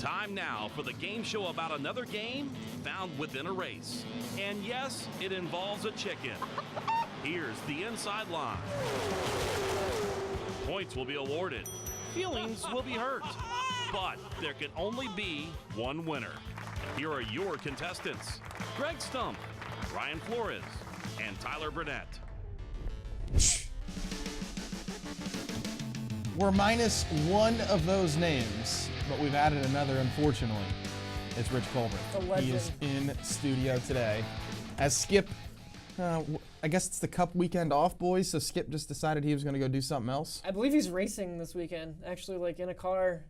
Time now for the game show about another game found within a race. And yes, it involves a chicken. Here's the inside line. Points will be awarded. Feelings will be hurt. But there can only be one winner. Here are your contestants: Greg Stump, Ryan Flores, and Tyler Burnett. We're minus one of those names, but we've added another, unfortunately. It's Rich Culbreth. He is in studio today. As Skip, I guess it's the Cup weekend off, boys, so Skip just decided he was going to go do something else. I believe he's racing this weekend, actually, like in a car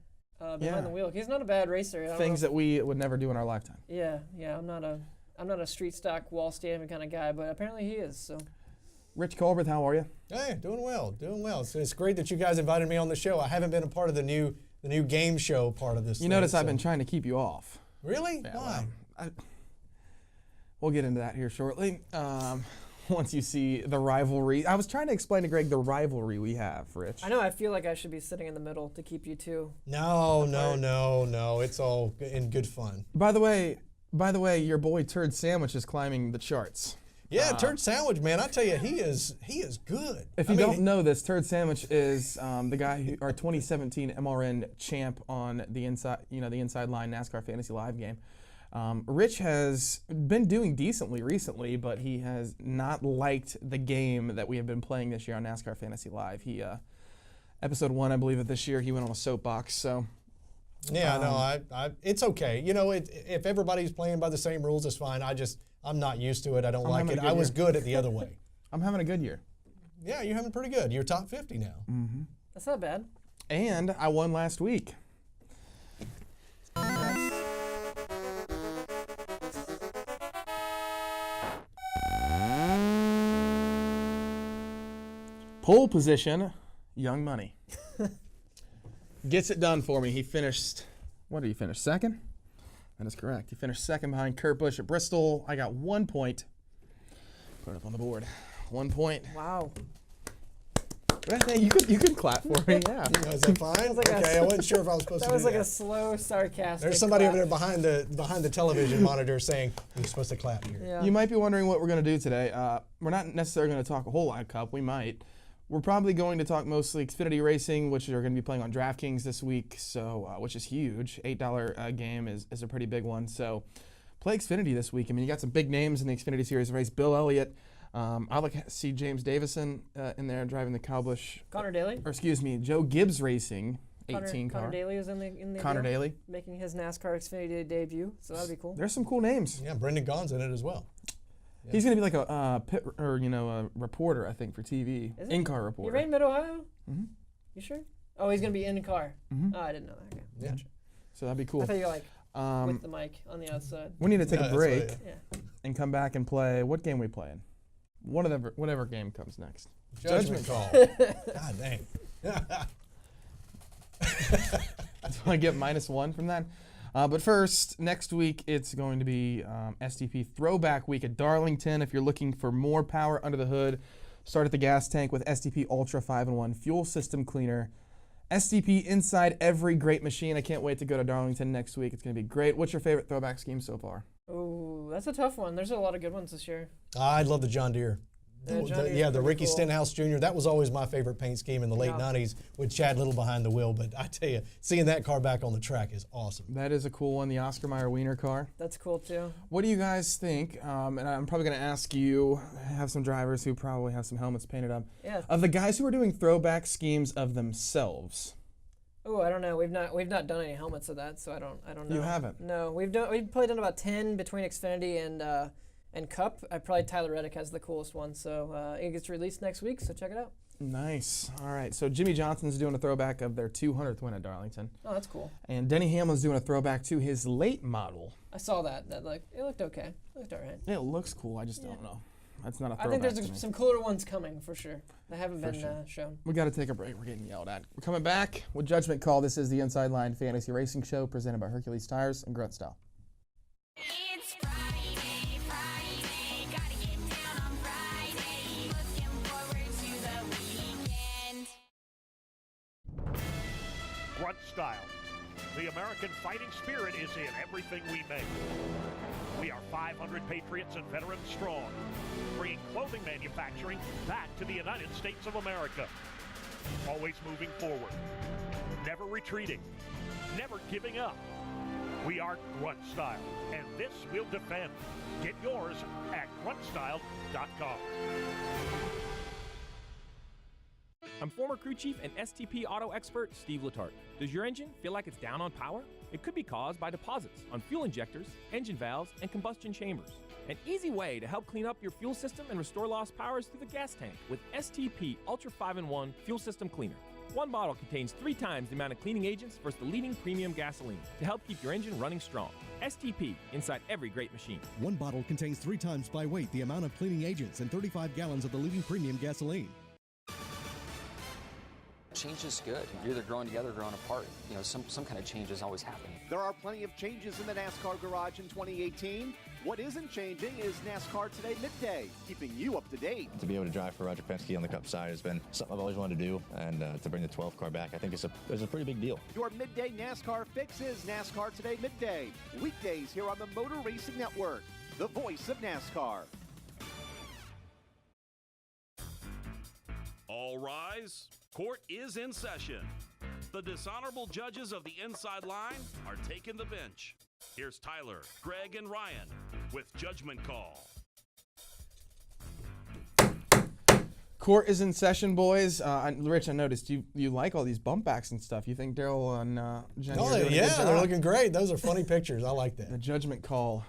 behind the wheel. He's not a bad racer. Things that we would never do in our lifetime. Yeah, I'm not a street stock wall standing kind of guy, but apparently he is. So. Rich Culbreth, how are you? Hey, doing well. It's great that you guys invited me on the show. I haven't been a part of the new game show part of this. You notice I've been trying to keep you off. Really? Yeah, why? Well, we'll get into that here shortly. Once you see the rivalry. I was trying to explain to Greg the rivalry we have, Rich. I know, I feel like I should be sitting in the middle to keep you two. No. It's all in good fun. By the way, your boy Turd Sandwich is climbing the charts. Yeah, Turd Sandwich, man, I tell you, he is good. If you don't know this, Turd Sandwich is the guy our 2017 MRN champ on the inside line NASCAR Fantasy Live game. Rich has been doing decently recently, but he has not liked the game that we have been playing this year on NASCAR Fantasy Live. He episode 1, I believe, of this year, he went on a soapbox. So. Yeah, no, it's okay. You know, if everybody's playing by the same rules, it's fine. I'm not used to it. I don't like it. I was good at the other way. I'm having a good year. Yeah, you're having pretty good. You're top 50 now. Mm-hmm. That's not bad. And I won last week. Pole position, Young Money. Gets it done for me. He finished, what did he finish, second? That is correct. He finished second behind Kurt Busch at Bristol. I got 1 point. Put it up on the board. 1 point. Wow. You could clap for me, yeah. Is that fine? I wasn't sure if I was supposed to do that. That was like a slow, sarcastic There's somebody clap. over there behind the television monitor saying, you're supposed to clap here. Yeah. You might be wondering what we're going to do today. We're not necessarily going to talk a whole lot of Cup. We might. We're probably going to talk mostly Xfinity racing, which are going to be playing on DraftKings this week, so which is huge. $8 game is a pretty big one. So play Xfinity this week. I mean, you got some big names in the Xfinity Series race. Bill Elliott. I'd like to see James Davison in there driving the Kyle Busch. Connor Daly? Or excuse me, Joe Gibbs Racing, 18 car. Connor Daly is in the Connor deal, Daly. making his NASCAR Xfinity debut, so that'd be cool. There's some cool names. Yeah, Brendan Gaughan's in it as well. Yeah. He's going to be like a a reporter, I think, for TV. In-car reporter. You ran Mid-Ohio? Mm-hmm. You sure? Oh, he's going to be in car. Mm-hmm. Oh, I didn't know that. Okay. Yeah. Gotcha. So that'd be cool. I thought you were like with the mic on the outside. We need to take a break Yeah. and come back and play. What game we playing? Whatever game comes next. Judgment call. God dang. Do I get -1 from that? But first, next week, it's going to be STP Throwback Week at Darlington. If you're looking for more power under the hood, start at the gas tank with STP Ultra 5-in-1 Fuel System Cleaner. STP inside every great machine. I can't wait to go to Darlington next week. It's going to be great. What's your favorite throwback scheme so far? Oh, that's a tough one. There's a lot of good ones this year. I love the John Deere. The Ricky cool. Stenhouse Jr. That was always my favorite paint scheme in the late 90s with Chad Little behind the wheel. But I tell you, seeing that car back on the track is awesome. That is a cool one, the Oscar Mayer Wiener car. That's cool too. What do you guys think? And I'm probably going to ask you, have some drivers who probably have some helmets painted up. Yeah. Of the guys who are doing throwback schemes of themselves. Oh, I don't know. We've not done any helmets of that, so I don't know. You haven't? No, we've probably done about 10 between Xfinity and Cup. Probably Tyler Reddick has the coolest one, so it gets released next week. So check it out. Nice. All right. So Jimmy Johnson's doing a throwback of their 200th win at Darlington. Oh, that's cool. And Denny Hamlin's doing a throwback to his late model. I saw that. It looked okay. It looked all right. It looks cool. I just don't know. That's not a throwback. I think there's some cooler ones coming for sure. They haven't been shown. We got to take a break. We're getting yelled at. We're coming back with Judgment Call. This is the Inside Line Fantasy Racing Show presented by Hercules Tires and Grunt Style. It's Friday, gotta get down on Friday, looking forward to the weekend. Grunt Style. The American fighting spirit is in everything we make. We are 500 patriots and veterans strong, bringing clothing manufacturing back to the United States of America. Always moving forward, never retreating, never giving up. We are Grunt Style, and this we'll defend. Get yours at gruntstyle.com. I'm former crew chief and STP auto expert Steve Letarte. Does your engine feel like it's down on power? It could be caused by deposits on fuel injectors, engine valves, and combustion chambers. An easy way to help clean up your fuel system and restore lost power is through the gas tank with STP Ultra 5-in-1 Fuel System Cleaner. One bottle contains 3 times the amount of cleaning agents versus the leading premium gasoline to help keep your engine running strong. STP, inside every great machine. One bottle contains 3 times by weight the amount of cleaning agents and 35 gallons of the leading premium gasoline. Change is good. You're either growing together or growing apart. You know, some kind of change is always happening. There are plenty of changes in the NASCAR garage in 2018. What isn't changing is NASCAR Today Midday, keeping you up to date. To be able to drive for Roger Penske on the Cup side has been something I've always wanted to do, and to bring the 12 car back, I think it's a pretty big deal. Your midday NASCAR fix is NASCAR Today Midday, weekdays here on the Motor Racing Network, the voice of NASCAR. All rise. Court is in session. The dishonorable judges of the Inside Line are taking the bench. Here's Tyler, Greg, and Ryan with Judgment Call. Court is in session, boys. Rich, I noticed you like all these bump backs and stuff. You think Daryl and Jenny are doing a good job? They're looking great. Those are funny pictures. I like that. The Judgment Call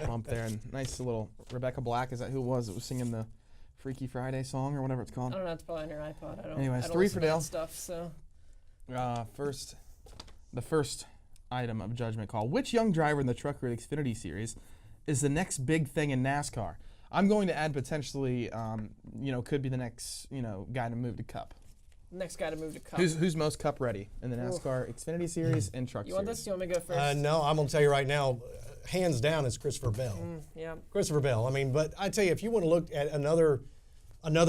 bump there. And nice little Rebecca Black. Is that who it was that was singing the Freaky Friday song or whatever it's called? I don't know. It's probably on your iPod. Anyways, I don't 3 listen for to that Dale. stuff, so. The first item of Judgment Call. Which young driver in the Truck Route Xfinity Series is the next big thing in NASCAR? I'm going to add potentially, could be the next, guy to move to Cup. Next guy to move to Cup. Who's most Cup ready in the NASCAR Xfinity Series and Truck Series? You want this? You want me to go first? No, I'm going to tell you right now, hands down, it's Christopher Bell. Yeah. Christopher Bell. I mean, but I tell you, if you want to look at another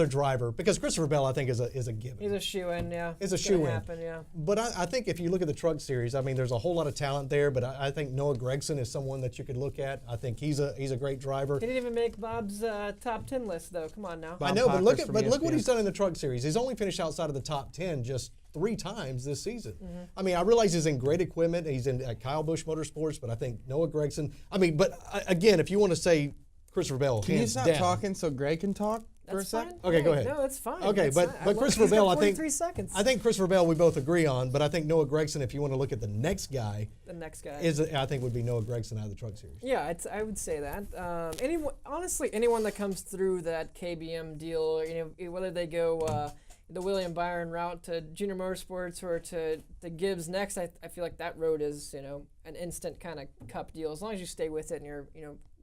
driver, because Christopher Bell, I think, is a given. He's a shoe-in, yeah. It's a shoe-in. Happen, yeah. But I think if you look at the Truck Series, I mean, there's a whole lot of talent there, but I think Noah Gragson is someone that you could look at. I think he's a great driver. He didn't even make Bob's top 10 list, though. Come on now. I know, but look what he's done in the Truck Series. He's only finished outside of the top 10 just 3 times this season. Mm-hmm. I mean, I realize he's in great equipment. He's at Kyle Busch Motorsports, but I think Noah Gragson. I mean, but again, if you want to say Christopher Bell, can you stop talking so Greg can talk? That's fine. Okay, go ahead. No, that's fine. Okay, that's but Christopher Bell, I think 43 seconds. I think Christopher Bell we both agree on, but I think Noah Gragson, if you want to look at the next guy, I think would be Noah Gragson out of the Truck Series. Yeah, I would say that. Anyone that comes through that KBM deal, whether they go the William Byron route to Junior Motorsports or to Gibbs next, I feel like that road is an instant kind of Cup deal as long as you stay with it and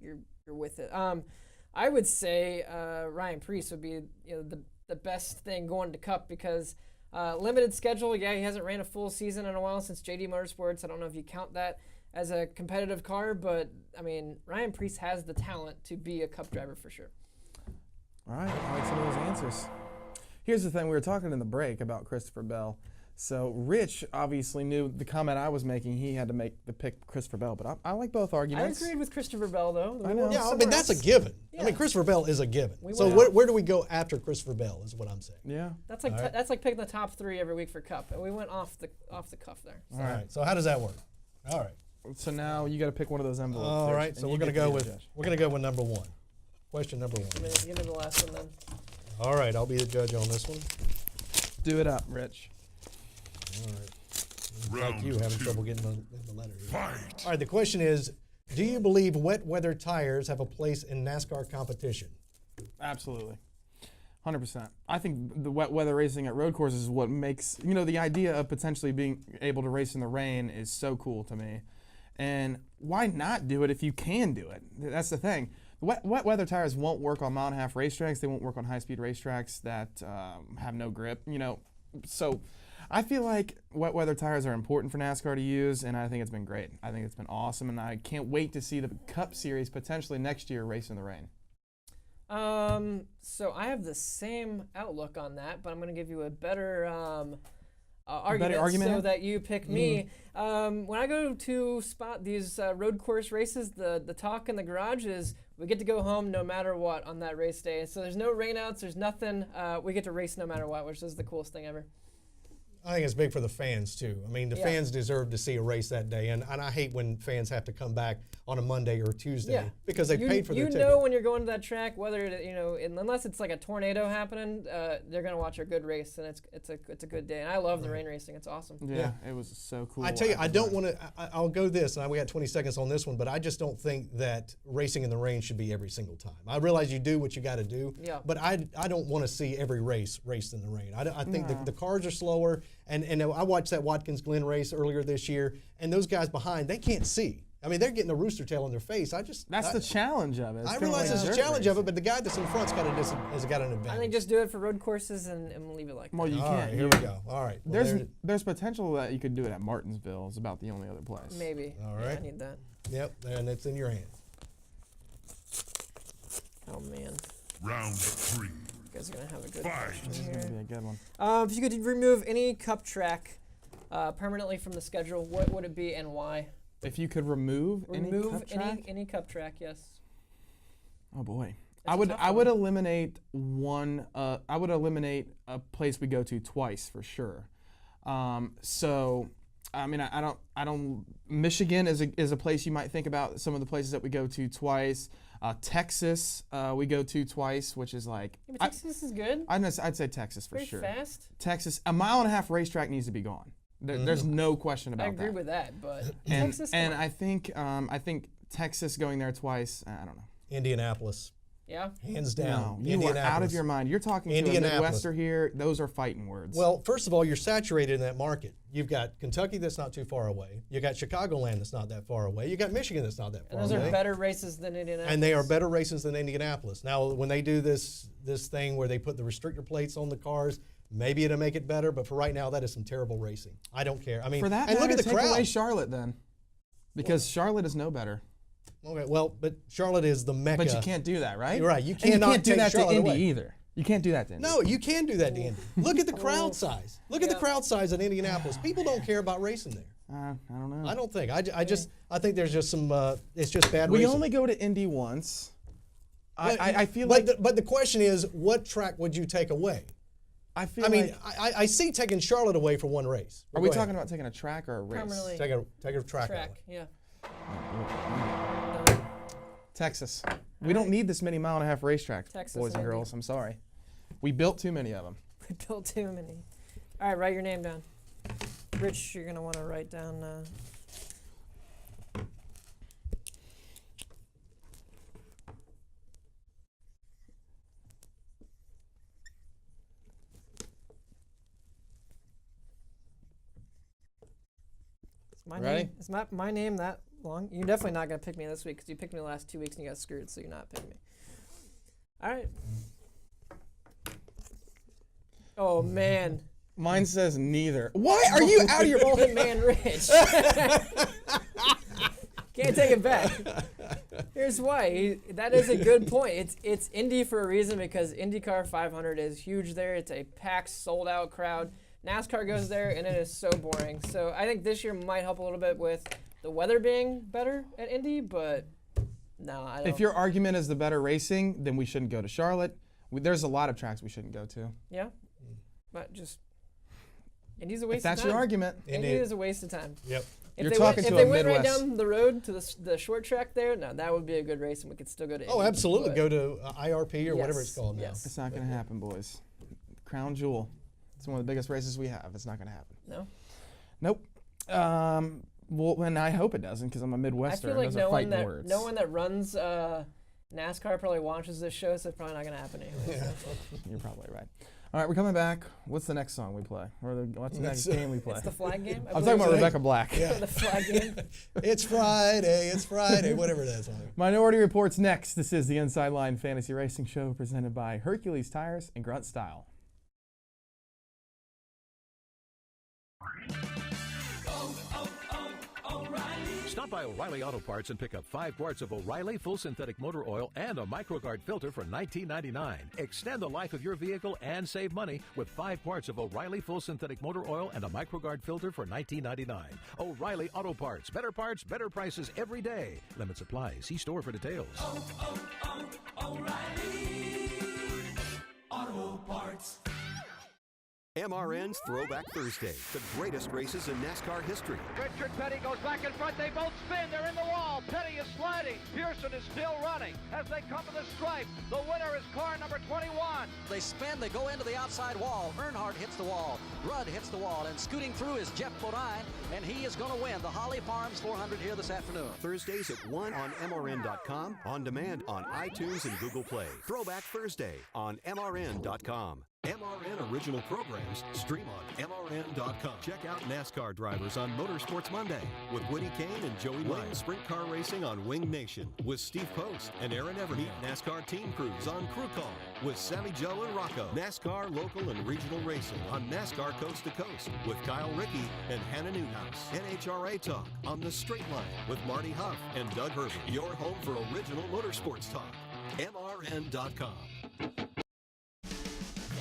you're with it. I would say Ryan Preece would be the best thing going to Cup because limited schedule. Yeah, he hasn't ran a full season in a while since JD Motorsports. I don't know if you count that as a competitive car, but I mean Ryan Preece has the talent to be a Cup driver for sure. All right, I like some of those answers. Here's the thing: we were talking in the break about Christopher Bell. So Rich obviously knew the comment I was making. He had to make the pick Christopher Bell, but I like both arguments. I agreed with Christopher Bell though. I know. Yeah, I mean that's a given. Yeah. I mean Christopher Bell is a given. So where do we go after Christopher Bell? Is what I'm saying. Yeah. That's like that's like picking the top 3 every week for Cup, and we went off the cuff there. So. All right. So how does that work? All right. So now you got to pick one of those envelopes. All right. So we're gonna go with number 1. Question number 1. Give me the last one then. All right. I'll be the judge on this one. Do it up, Rich. All right. Like you having trouble getting the letter here. Fight. All right, the question is, do you believe wet weather tires have a place in NASCAR competition? Absolutely. 100%. I think the wet weather racing at road courses is what makes, the idea of potentially being able to race in the rain is so cool to me. And why not do it if you can do it? That's the thing. Wet weather tires won't work on mile-and-a-half racetracks. They won't work on high-speed racetracks that have no grip, So I feel like wet weather tires are important for NASCAR to use, and I think it's been great. I think it's been awesome, and I can't wait to see the Cup Series potentially next year race in the rain. So I have the same outlook on that, but I'm going to give you a better argument so here? that you pick me. When I go to spot these road course races, the talk in the garage is we get to go home no matter what on that race day. So there's no rainouts, there's nothing. We get to race no matter what, which is the coolest thing ever. I think it's big for the fans, too. I mean, the fans deserve to see a race that day, and I hate when fans have to come back on a Monday or Tuesday because they paid for their ticket. You know when you're going to that track, whether, unless it's like a tornado happening, they're going to watch a good race, and it's a good day. And I love the rain racing. It's awesome. Yeah, it was so cool. I tell you, I don't want to – I'll go this, and we got 20 seconds on this one, but I just don't think that racing in the rain should be every single time. I realize you do what you got to do, but I don't want to see every race raced in the rain. I think the cars are slower. And I watched that Watkins Glen race earlier this year, and those guys behind, they can't see. I mean, they're getting a rooster tail in their face. That's the challenge of it. I realize it's the challenge of it, but the guy that's in front's got has got an advantage. I think just do it for road courses and leave it like that. Well, you All can't. right, here we go. All right. Well, there's potential that you could do it at Martinsville. It's about the only other place. Maybe. All right. Yeah, I need that. Yep, and it's in your hands. Oh, man. Round 3. You guys are going to have a good Fight. This is going to be a good one. If you could remove any cup track permanently from the schedule, what would it be and why? If you could remove any cup track? any cup track, yes. Oh boy, That's I would eliminate one. I would eliminate a place we go to twice for sure. So, I mean, I don't. Michigan is a place you might think about. Some of the places that we go to twice. Texas, we go to twice, which is like. Yeah, but Texas is good. I'd say Texas for sure. Very fast. Texas, a mile-and-a-half racetrack needs to be gone. There's no question about that. I agree with that, but and, Texas. And I think Texas going there twice. I don't know. Indianapolis. Yeah. Hands down. No, you are out of your mind. You're talking to a Midwester here. Those are fighting words. Well, first of all, you're saturated in that market. You've got Kentucky that's not too far away. You got Chicagoland that's not that far away. You got Michigan that's not that far away. And those are better races than Indianapolis. And they are better races than Indianapolis. Now, when they do this thing where they put the restrictor plates on the cars, maybe it'll make it better. But for right now, that is some terrible racing. I don't care. I mean, for that and look at the take crowd. Away Charlotte then, because Charlotte is no better. Okay, well, but Charlotte is the mecca. But you can't do that, right? You're right. You can't do that Charlotte to Indy away. either. You can't do that to Indy. No, you can do that to Indy. Look at the crowd size. Look at the crowd size at Indianapolis. People don't care about racing there. I don't know. I don't think. I think there's just some. It's just bad. We racing. only go to Indy once. I feel but like. But the question is, what track would you take away? I I see taking Charlotte away for one race. Are we talking about taking a track or a race? Permanently. Take a track away. Yeah. Texas. We don't need this many mile-and-a-half racetracks, Texas boys and and girls. I'm sorry. We built too many of them. We built too many. All right, write your name down. Rich, you're going to want to write down. Is my name that long? You're definitely not going to pick me this week because you picked me the last 2 weeks and you got screwed, so you're not picking me. All right. Oh, man. Mine says neither. Why are you out of your Old Man Rich? Can't take it back. Here's why. That is a good point. It's Indy for a reason because IndyCar 500 is huge there. It's a packed, sold-out crowd. NASCAR goes there, and it is so boring. So I think this year might help a little bit with the weather being better at Indy, but no, I don't. If your argument is the better racing, then we shouldn't go to Charlotte. There's a lot of tracks we shouldn't go to. Yeah, but just Indy's a waste of time. If that's your argument. Indy is a waste of time. Yep. You're talking to a Midwest. If they went right down the road to the short track there, no, that would be a good race, and we could still go to Indy. Oh, absolutely. Go to IRP or whatever it's called now. Yes. It's not going to happen, boys. Crown Jewel. It's one of the biggest races we have. It's not going to happen. No? Nope. Well, and I hope it doesn't because I'm a Midwester. I feel like and those are fighting words. no one that runs NASCAR probably watches this show, so it's probably not going to happen anyway. Yeah. You're probably right. All right, we're coming back. What's the next song we play? Or what's the next game we play? It's the flag game? I'm talking about Rebecca Black. Yeah. The flag game? It's Friday, whatever that is. Minority Report's next. This is the Inside Line Fantasy Racing Show presented by Hercules Tires and Grunt Style. Stop by O'Reilly Auto Parts and pick up 5 quarts of O'Reilly Full Synthetic Motor Oil and a MicroGuard filter for $19.99. Extend the life of your vehicle and save money with 5 quarts of O'Reilly Full Synthetic Motor Oil and a MicroGuard filter for $19.99. O'Reilly Auto Parts, better prices every day. Limit supply. See store for details. O'Reilly Auto Parts. MRN's Throwback Thursday, the greatest races in NASCAR history. Richard Petty goes back in front. They both spin. They're in the wall. Petty is sliding. Pearson is still running. As they come to the stripe, the winner is car number 21. They spin. They go into the outside wall. Earnhardt hits the wall. Rudd hits the wall. And scooting through is Jeff Bodine, and he is going to win the Holly Farms 400 here this afternoon. Thursdays at 1 on MRN.com, on demand on iTunes and Google Play. Throwback Thursday on MRN.com. MRN original programs stream on MRN.com. Check out NASCAR drivers on Motorsports Monday with Woody Kane and Joey Lane. Sprint car racing on Wing Nation with Steve Post and Aaron Everett. Meet NASCAR team crews on Crew Call with Sammy Joe and Rocco. NASCAR local and regional racing on NASCAR Coast to Coast with Kyle Rickey and Hannah Newhouse. NHRA Talk on The Straight Line with Marty Huff and Doug Hervey. Your home for original motorsports talk. MRN.com.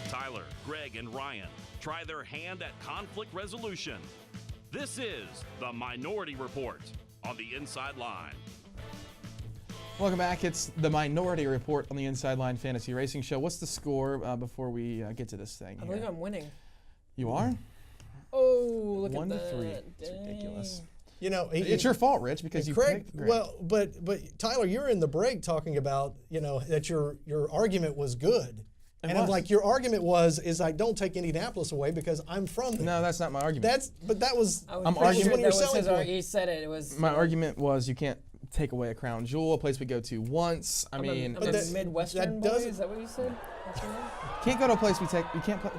Tyler, Greg, and Ryan try their hand at conflict resolution. This is the Minority Report on the Inside Line. Welcome back. It's the Minority Report on the Inside Line Fantasy Racing Show. What's the score before we get to this thing? I believe I'm winning. You are? Oh, look 1 at to that. 3. It's ridiculous. You know, it's your fault, Rich, because you picked Greg. Well, but Tyler, you're in the break talking about that your argument was good. And I'm like, your argument is I don't take Indianapolis away because I'm from there. No, that's not my argument. That was I'm arguing one of your selling points. He said it. It was my argument was you can't take away a crown jewel, a place we go to once. I mean, I'm a Midwestern boy. Is that what you said? Can't go to a place we can't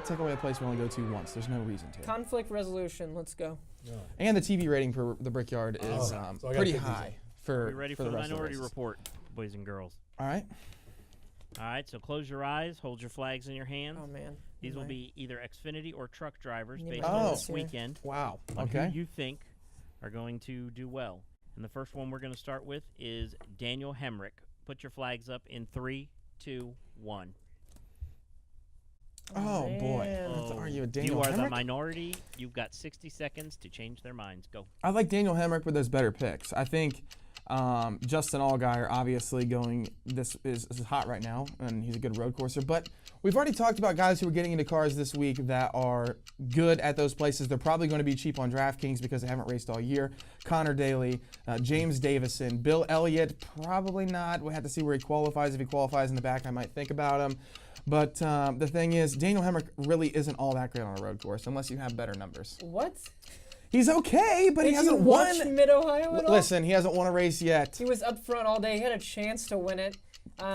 take away a place we only go to once. There's no reason to. Conflict resolution. Let's go. Yeah. And the TV rating for the Brickyard is so pretty high. We're ready for the Minority Report, boys and girls. All right. All right, so close your eyes, hold your flags in your hands. Oh, man. These will be either Xfinity or truck drivers based on this weekend. Wow. On okay. who you think are going to do well. And the first one we're going to start with is Daniel Hemrick. Put your flags up in 3, 2, 1. Oh, boy. Are you a Daniel You are Hemrick? the minority. You've got 60 seconds to change their minds. Go. I like Daniel Hemrick, but there's better picks. I think Justin Allgaier obviously this is hot right now, and he's a good road courser. But we've already talked about guys who are getting into cars this week that are good at those places. They're probably going to be cheap on DraftKings because they haven't raced all year. Connor Daly, James Davison, Bill Elliott, probably not. We'll have to see where he qualifies. If he qualifies in the back, I might think about him. But the thing is, Daniel Hemrick really isn't all that great on a road course unless you have better numbers. What? He's okay, but he hasn't won. won. Mid-Ohio at all? Listen, he hasn't won a race yet. He was up front all day. He had a chance to win it.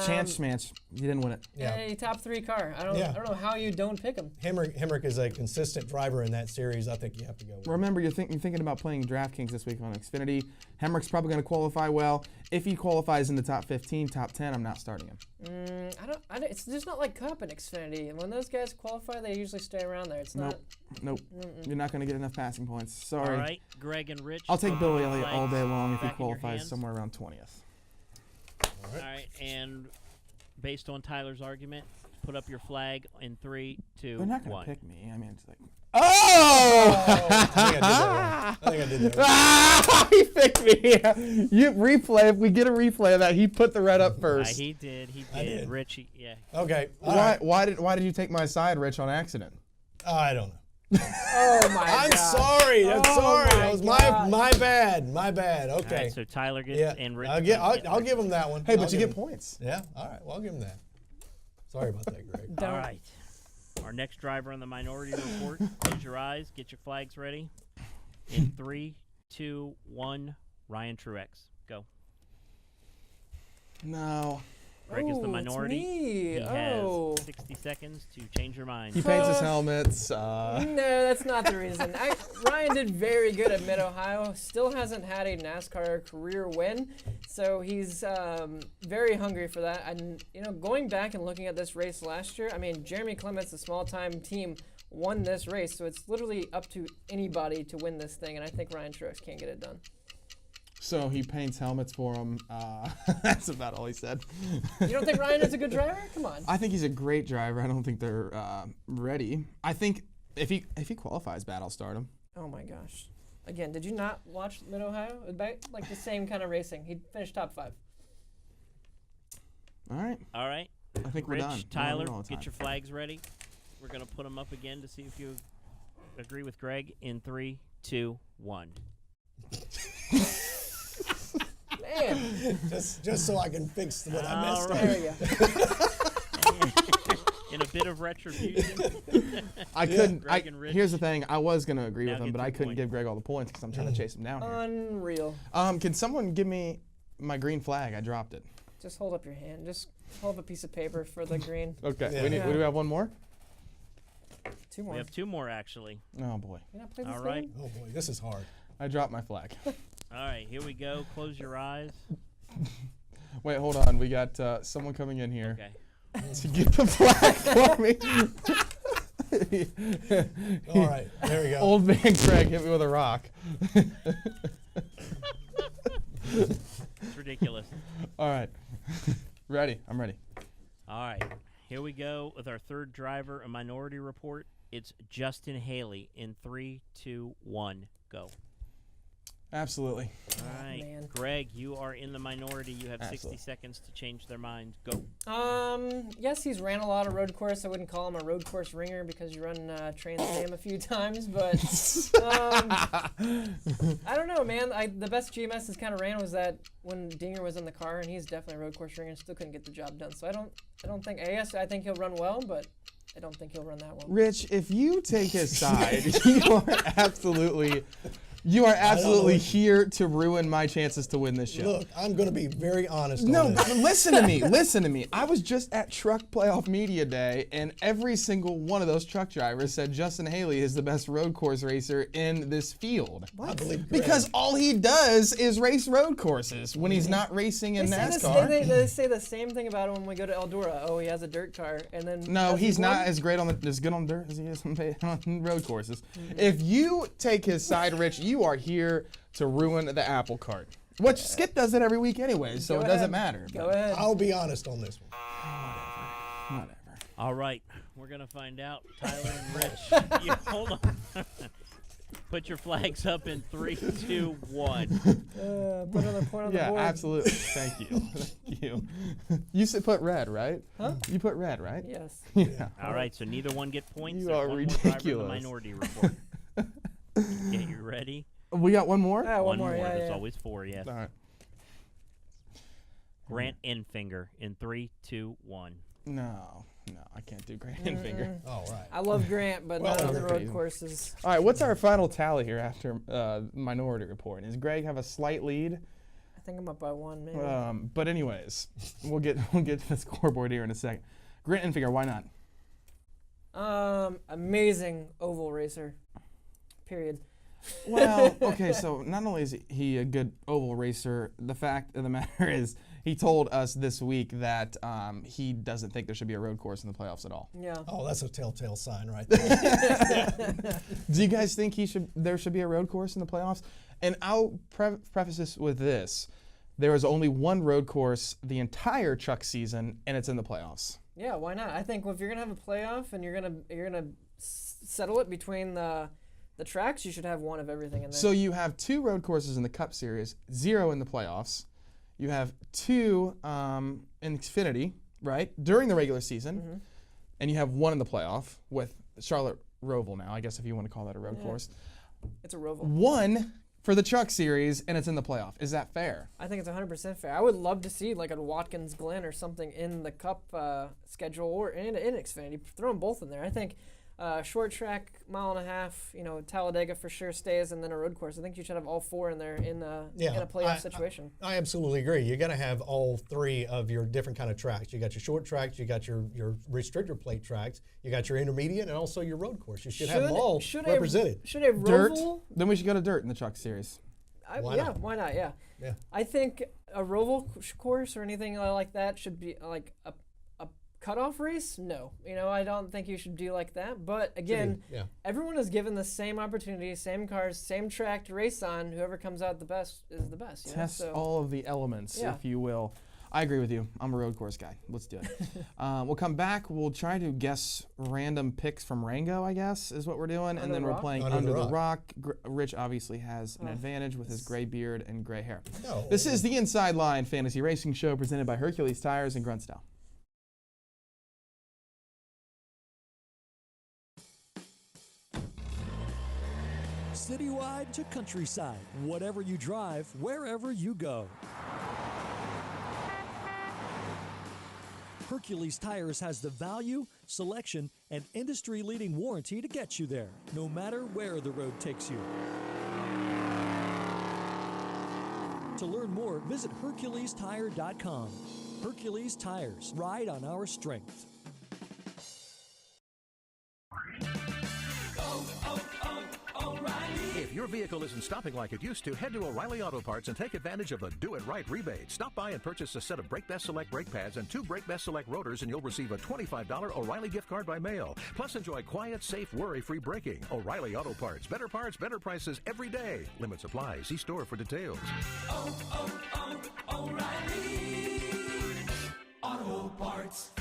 Chance. You didn't win it. Yeah. A top 3 car. I don't know how you don't pick him. Hemrick is a consistent driver in that series. I think you have to go with Remember, you're thinking about playing DraftKings this week on Xfinity. Hemrick's probably going to qualify well. If he qualifies in the top 15, top 10, I'm not starting him. It's just not like Cup and Xfinity. And when those guys qualify, they usually stay around there. It's not. Nope. You're not going to get enough passing points. Sorry. All right, Greg and Rich. I'll take Billy Elliott all day long if he qualifies somewhere around 20th. All right, and based on Tyler's argument, put up your flag in 3, 2, 1. They're not going to pick me. I mean, it's like, oh! I think I did that. He picked me. You replay. If we get a replay of that, he put the red up first. He did. I did. Rich, yeah. Okay. Why did you take my side, Rich, on accident? I don't know. Oh my God! I'm sorry. I'm sorry. That was my bad. My bad. Okay. All right, so Tyler gets and Rich. I'll give him that one. Hey, but you get points. Yeah. All right. Well, I'll give him that. Sorry about that, Greg. All right. Our next driver on the Minority Report. Close your eyes. Get your flags ready. In 3, 2, 1. Ryan Truex. Go. No. Greg is the minority. It's me. He has 60 seconds to change your mind. He paints his helmets. No, that's not the reason. Ryan did very good at Mid-Ohio. Still hasn't had a NASCAR career win, so he's very hungry for that. And going back and looking at this race last year, I mean, Jeremy Clements, a small-time team, won this race, so it's literally up to anybody to win this thing. And I think Ryan Truex can't get it done. So he paints helmets for him. That's about all he said. You don't think Ryan is a good driver? Come on. I think he's a great driver. I don't think they're ready. I think if he qualifies bad, I'll start him. Oh my gosh. Again, did you not watch Mid-Ohio? Like the same kind of racing. He finished top 5. All right. All right. I think Rich, we're done. Tyler, All the time. get your flags ready. We're going to put them up again to see if you agree with Greg in 3, 2, 1. Man. Just so I can fix what I messed All up. There you go. In a bit of retribution. I couldn't. Greg and Rich. Here's the thing. I was gonna agree Now with him, get but to I the couldn't point. give Greg all the points because I'm trying to chase him down here. Unreal. Can someone give me my green flag? I dropped it. Just hold up your hand. Just hold up a piece of paper for the green. Okay. Yeah. We do have one more. 2 more. We have 2 more, actually. Oh boy. You not play this All right. game? Oh boy, this is hard. I dropped my flag. All right, here we go. Close your eyes. Wait, hold on. We got someone coming in here Okay. to get the flag for me. All right, there we go. Old man Greg hit me with a rock. It's ridiculous. All right. Ready? I'm ready. All right, here we go with our third driver, a minority report. It's Justin Haley in 3, 2, 1, go. Absolutely. All right, man. Greg, you are in the minority. You have 60 Absolutely. seconds to change their mind. Go. Yes, he's ran a lot of road course. I wouldn't call him a road course ringer because you run Train's name a few times, but I don't know, man. The best GMS has kind of ran was that when Dinger was in the car, and he's definitely a road course ringer and still couldn't get the job done. So I don't think. I think he'll run well, but I don't think he'll run that well. Rich, if you take his side, you are absolutely here to ruin my chances to win this show. Look, I'm going to be very honest. No, on this. but listen to me. Listen to me. I was just at Truck Playoff Media Day, and every single one of those truck drivers said Justin Haley is the best road course racer in this field. I believe Greg. Because all he does is race road courses when he's not racing in NASCAR. They say the same thing about him when we go to Eldora. Oh, he has a dirt car, and then No, he's won? not as good on dirt as he is on road courses. If you take his side, Rich, you are here to ruin the apple cart. Which Skip does it every week anyway, so it doesn't matter. Go ahead. I'll be honest on this one. Whatever. All right, we're going to find out. Tyler and Rich, you hold on. Put your flags up in 3, 2, 1. Put another point on the Yeah, board. absolutely. Thank you. Thank you. You said put red, right? Huh? You put red, right? Yes. Yeah. All right, so neither one get points. You There's are one more driver in the ridiculous. minority report. Okay, you ready? We got one more? Yeah, one more. There's Yeah. always 4, yes. All right. Grant Enfinger in 3, 2, 1. No, I can't do Grant Enfinger. All right. I love Grant, but Well, not on the that's road crazy. courses. All right, what's our final tally here after Minority Report? Does Greg have a slight lead? I think I'm up by 1, maybe. But anyways, we'll get to the scoreboard here in a second. Grant Enfinger, why not? Amazing oval racer. Period. Well, okay, so not only is he a good oval racer, the fact of the matter is he told us this week that he doesn't think there should be a road course in the playoffs at all. Yeah. Oh, that's a telltale sign right there. Do you guys think there should be a road course in the playoffs? And I'll preface this with this. There is only one road course the entire truck season, and it's in the playoffs. Yeah, why not? I think if you're gonna have a playoff and you're gonna settle it between the tracks, you should have one of everything in there. So you have 2 road courses in the Cup Series, 0 in the playoffs. You have 2 in Xfinity, right, during the regular season, and you have 1 in the playoff with Charlotte Roval now, I guess if you want to call that a road course. It's a Roval. 1 for the Truck Series, and it's in the playoff. Is that fair? I think it's 100% fair. I would love to see like a Watkins Glen or something in the Cup schedule or in Xfinity. Throw them both in there. I think short track, 1.5 miles, Talladega for sure stays, and then a road course. I think you should have all 4 in there in a playoff situation. I absolutely agree. You got to have all 3 of your different kind of tracks. You got your short tracks, you got your restrictor plate tracks, you got your intermediate, and also your road course. You should have them all represented. Should a Dirt. Roval? Then we should go to dirt in the Truck Series. Why not? Why not? Yeah. Yeah. I think a Roval course or anything like that should be like a cutoff race, no. I don't think you should do like that. But again, everyone is given the same opportunity, same cars, same track to race on. Whoever comes out the best is the best. Test all of the elements, if you will. I agree with you. I'm a road course guy. Let's do it. We'll come back. We'll try to guess random picks from Rango, I guess, is what we're doing. And then we're playing Under the Rock. Rich obviously has an advantage with his gray beard and gray hair. No. This is the Inside Line Fantasy Racing Show presented by Hercules Tires and Grunt Style. Citywide to countryside, whatever you drive, wherever you go. Hercules Tires has the value, selection, and industry-leading warranty to get you there, no matter where the road takes you. To learn more, visit HerculesTire.com. Hercules Tires, ride on our strength. If your vehicle isn't stopping like it used to, head to O'Reilly Auto Parts and take advantage of the Do It Right rebate. Stop by and purchase a set of Brake Best Select brake pads and 2 Brake Best Select rotors, and you'll receive a $25 O'Reilly gift card by mail. Plus, enjoy quiet, safe, worry-free braking. O'Reilly Auto Parts. Better parts, better prices every day. Limit supply. See store for details. O'Reilly Auto Parts.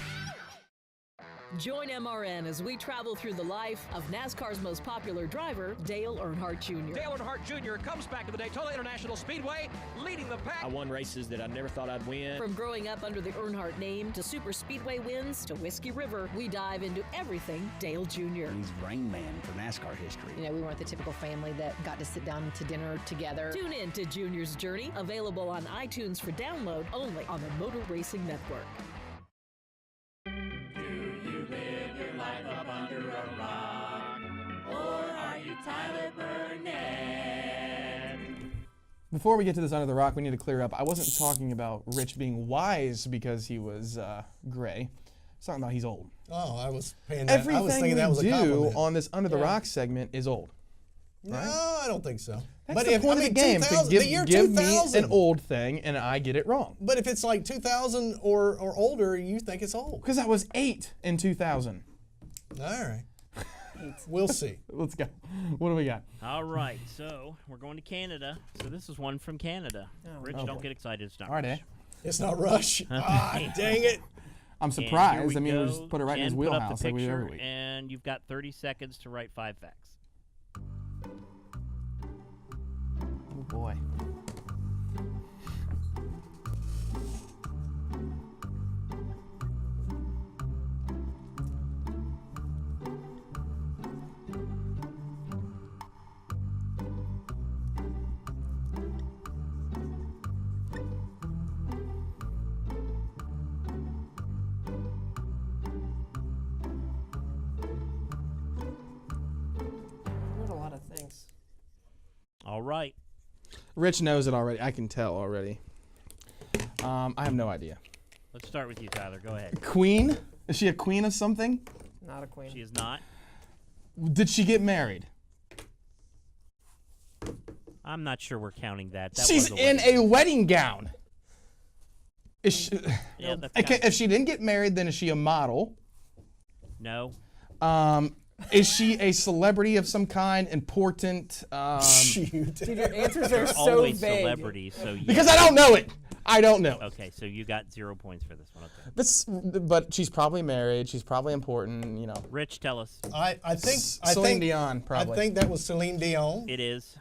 Join MRN as we travel through the life of NASCAR's most popular driver, Dale Earnhardt Jr. Dale Earnhardt Jr. comes back to the Daytona International Speedway, leading the pack. I won races that I never thought I'd win. From growing up under the Earnhardt name to super speedway wins to Whiskey River, we dive into everything Dale Jr. He's Rain Man for NASCAR history. We weren't the typical family that got to sit down to dinner together. Tune in to Junior's Journey, available on iTunes for download only on the Motor Racing Network. Up under a rock, or are you Tyler Burnett? Before we get to this Under the Rock, we need to clear up. I wasn't talking about Rich being wise because he was gray. I was talking about he's old. Oh, I was paying that. Everything I was thinking that was a we do compliment. on this Under the Rock segment is old. No, right? I don't think so. That's but the point of the game, to give me an old thing, and I get it wrong. But if it's like 2000 or older, you think it's old. Because I was 8 in 2000. All right. We'll see. Let's go. What do we got? All right, so we're going to Canada. So this is one from Canada. Rich, don't get excited. It's not All right, Rush. It's not Rush. Dang it. I'm surprised. I mean, we just put it right in his wheelhouse like we do every week. And you've got 30 seconds to write 5 facts. Oh, boy. All right. Rich knows it already. I can tell already. I have no idea. Let's start with you, Tyler. Go ahead. Queen? Is she a queen of something? Not a queen. She is not. Did she get married? I'm not sure we're counting that. She's in a wedding gown. Is she, yeah, that's okay, if she didn't get married, then is she a model? No. Is she a celebrity of some kind? Important? Dude, your answers are They're so always vague. celebrities, so yes. Because I don't know it. I don't know. Okay, so you got 0 points for this one. Okay. But she's probably married. She's probably important. You know. Rich, tell us. I think Celine Dion, probably. I think that was Celine Dion. It is.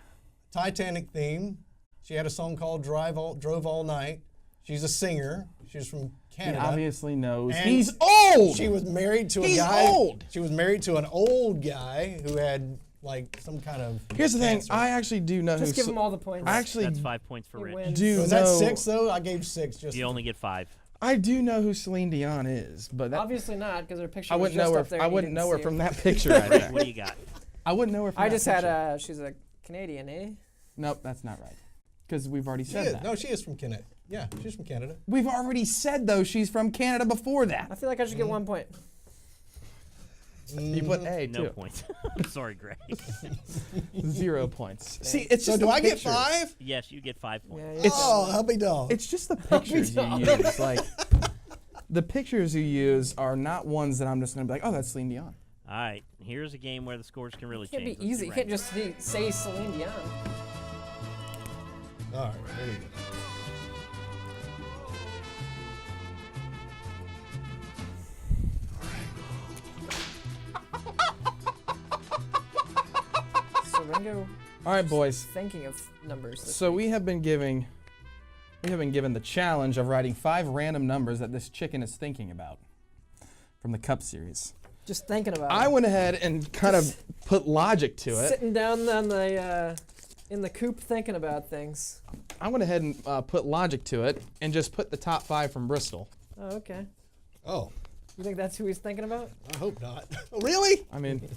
Titanic theme. She had a song called Drove All Night. She's a singer. She's from Canada. He obviously knows. And he's old. She was married to a He's guy. old. She was married to an old guy who had like some kind of. Here's the thing. cancer. I actually do know. Just give him all the points. I actually That's 5 points for Rich. Was that 6 though? I gave 6. Just You only get 5. I do know who Celine Dion is, but that, Obviously not, because her picture I was wouldn't just know her. up there. I and you wouldn't didn't know her see from it. that picture right there. What do you got? I wouldn't know her from I that just picture. had she's a Canadian, eh? Nope, that's not right. Because we've already She said is. that. No, she is from Canada. Yeah, she's from Canada. We've already said though she's from Canada before that. I feel like I should get 1 point. You put A No too. points. I'm sorry, Greg. 0 points. See, it's So just do the I get pictures. 5? Yes, you get 5 points. It's, Oh, I'll be dog. It's just the pictures you use. Like the pictures you use are not ones that I'm just going to be like, oh, that's Celine Dion. All right, here's a game where the scores can really It can't change. be easy. You can't just say Celine Dion. All right, there you go. So Ringo. All right, boys. Thinking of numbers. So we have been given the challenge of writing 5 random numbers that this chicken is thinking about from the Cup Series. Just thinking about it. I went ahead and kind of put logic to it. Sitting down on the in the coop thinking about things. I went ahead and put logic to it and just put the top 5 from Bristol. Oh, okay. Oh. You think that's who he's thinking about? I hope not. Really? I mean,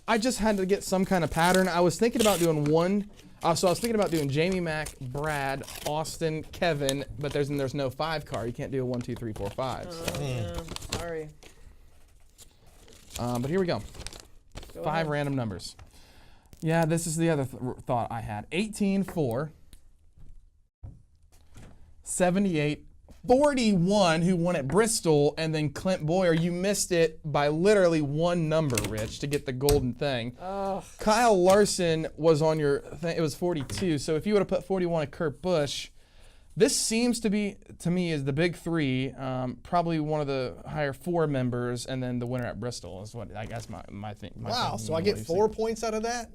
I just had to get some kind of pattern. I was thinking about doing one. So I was thinking about doing Jamie, Mac, Brad, Austin, Kevin, but there's no 5 car. You can't do a 1, 2, 3, 4, 5. Oh, yeah. Sorry. But here we go. Go 5 ahead. random numbers. Yeah, this is the other thought I had. 18, 4, 78, 41, who won at Bristol, and then Clint Boyer. You missed it by literally 1 number, Rich, to get the golden thing. Oh. Kyle Larson was on your thing. It was 42. So if you would have put 41 at Kurt Busch, this seems to be, to me, is the big 3. Probably one of the higher 4 members, and then the winner at Bristol is what I guess my thing. Wow, so I get 4 points out of that?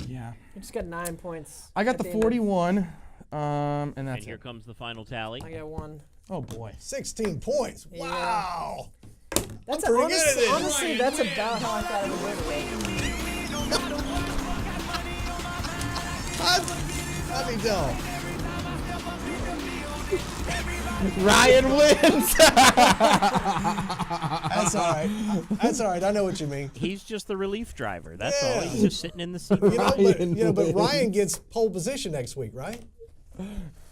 Yeah. You just got 9 points. I got the 41, and And that's here it. comes the final tally. I got 1. Oh boy. 16 points. Wow. That's I'm pretty good at this. honestly, that's about how I thought it would I mean, don't. Ryan wins. That's all right. That's all right. I know what you mean. He's just the relief driver. That's Yeah. all. He's just sitting in the seat. But Ryan gets pole position next week, right?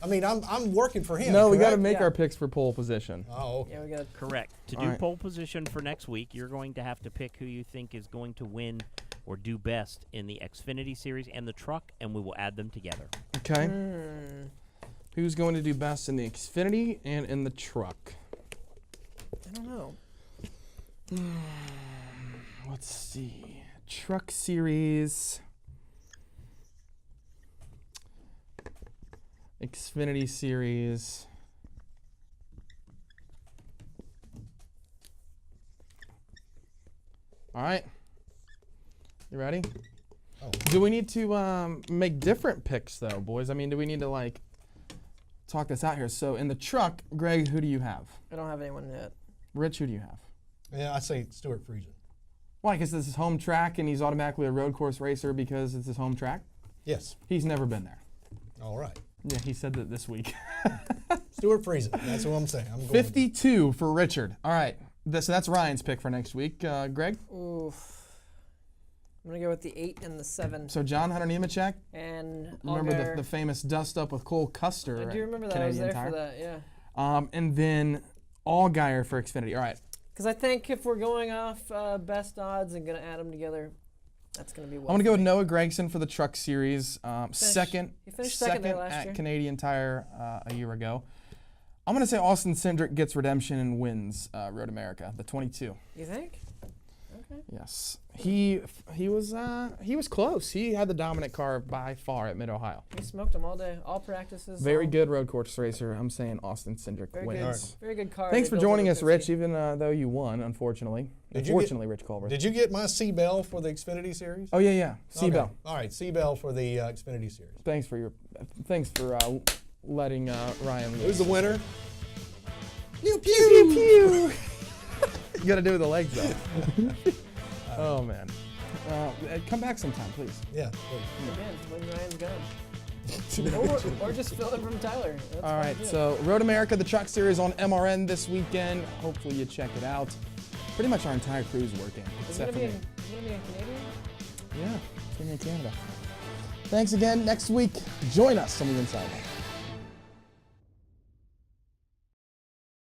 I mean, I'm working for him. No, we got to correct? make our picks for pole position. Oh, okay. Yeah, we got Correct. To All do right. pole position for next week, you're going to have to pick who you think is going to win or do best in the Xfinity Series and the truck, and we will add them together. Okay. Who's going to do best in the Xfinity and in the truck? I don't know. Let's see. Truck Series. Xfinity Series. All right. You ready? Oh. Do we need to make different picks, though, boys? I mean, do we need to, like, talk this out here? So, in the truck, Greg, who do you have? I don't have anyone yet. Rich, who do you have? Yeah, I say Stuart Friesen. Why? Because this is home track and he's automatically a road course racer because it's his home track? Yes. He's never been there. All right. Yeah, he said that this week. Stuart Friesen. That's what I'm saying. I'm going 52 for Richard. All right. So that's Ryan's pick for next week. Greg? Oof. I'm going to go with the 8 and the 7. So John Hunter Nemechek? And Remember Allgaier. the famous dust up with Cole Custer? I do remember that. Canadian I was there Tire. for that, yeah. And then Allgaier for Xfinity. All right. Because I think if we're going off best odds and going to add them together, that's going to be well. I'm going to go with Noah Gragson for the Truck Series. Second, He finished second there last at year. Canadian Tire a year ago. I'm going to say Austin Cindric gets redemption and wins Road America, the 22. You think? Okay. Yes, he was close. He had the dominant car by far at Mid Ohio. He smoked them all day, all practices. Very all- good road course racer. I'm saying Austin Cindric Very wins. good, very good car. Thanks They for built joining over us, 50. Rich. Even though you won, unfortunately. Unfortunately, Rich Culbreth. Did you get my C-Bell for the Xfinity Series? Oh yeah. C-Bell. Okay. All right, C-Bell for the Xfinity Series. Thanks for letting Ryan lose. Who's the winner? Pew pew pew. You got to do it with the legs though. Oh man. Come back sometime, please. Yeah. When Ryan's gone. or just fill it from Tyler. That's All fine, right, too. so Road America, the Truck Series on MRN this weekend. Hopefully you check it out. Pretty much our entire crew's working, Is it except going for to me. be in Canadian? Yeah, it's gonna be in Canada. Thanks again. Next week, join us on the Inside Line.